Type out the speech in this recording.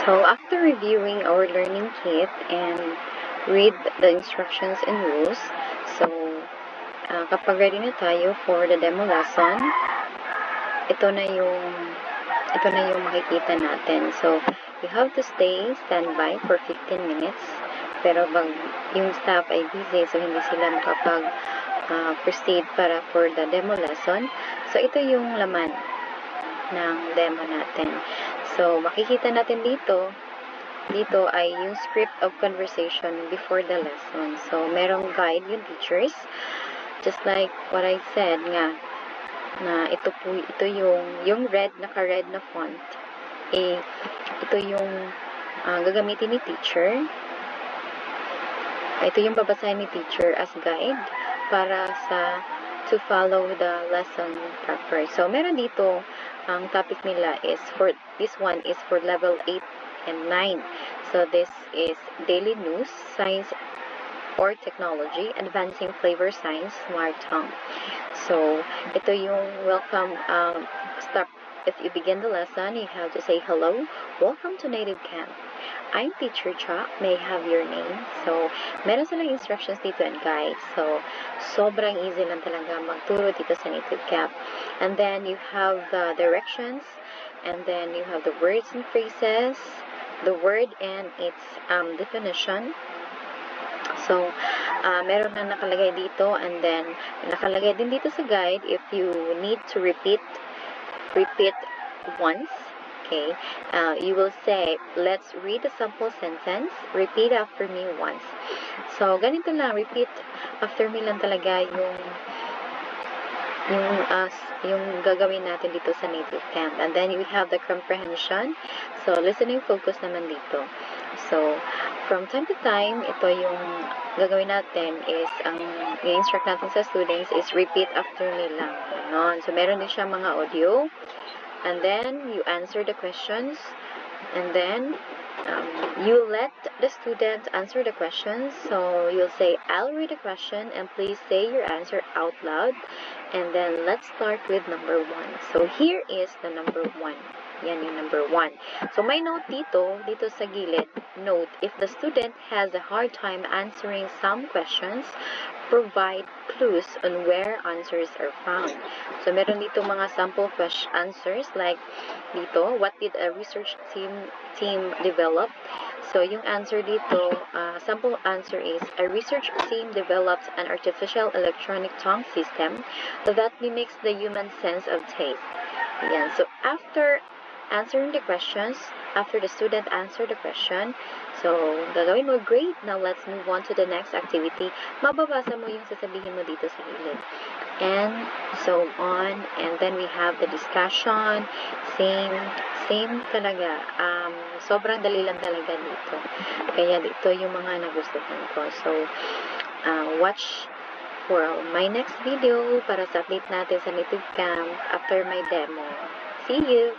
So after reviewing our learning kit and read the instructions and rules, so kapag ready na tayo for the demo lesson, ito na yung makikita natin. So you have to standby for 15 minutes. Pero yung staff ay busy, so hindi sila proceed para for the demo lesson. So ito yung laman ng demo natin. So makikita natin dito ay yung script of conversation before the lesson. So merong guide yung teachers, just like what I said nga, na ito yung red, naka-red na font, ito yung gagamitin ni teacher. Ito yung babasahin ni teacher as guide para to follow the lesson proper. So meron dito, ang topic nila is this one is for level 8 and 9. So this is daily news, science or technology, advancing flavor science, smart tongue. So ito yung welcome start. If you begin the lesson, you have to say hello, welcome to Native Camp. I'm Teacher Chuck, may I have your name? So meron silang instructions dito and guides. So sobrang easy lang talaga magturo dito sa Native Camp. And then you have the directions, and then you have the words and phrases, the word and its definition. So, meron na nakalagay dito, and then nakalagay din dito sa guide if you need to repeat once. Okay, you will say, let's read a sample sentence, repeat after me once. So, ganito lang, repeat after me lang talaga yung gagawin natin dito sa Native Camp. And then we have the comprehension. So, listening focus naman dito. So, from time to time, ito yung gagawin natin is, ang i-instruct natin sa students is repeat after me lang. Ganon. So, meron din siya mga audio. And then, you answer the questions. And then, you let the student answer the questions. So, you'll say, I'll read the question and please say your answer out loud. And then, let's start with number 1. So, here is the number 1. Yan yung number 1. So, may note dito sa gilid. Note, if the student has a hard time answering some questions, provide clues on where answers are found. So, meron dito mga sample answers like dito, what did a research team develop? So, yung answer dito, sample answer is, a research team developed an artificial electronic tongue system that mimics the human sense of taste. Yan. So, after answering the questions, after the student answered the question, so, gagawin mo, great, now let's move on to the next activity. Mababasa mo yung sasabihin mo dito sa gilid. And so on, and then we have the discussion, same talaga, sobrang dali lang talaga dito. Kaya dito yung mga nagustuhan ko. So, watch for my next video para sa update natin sa Native Camp after my demo. See you!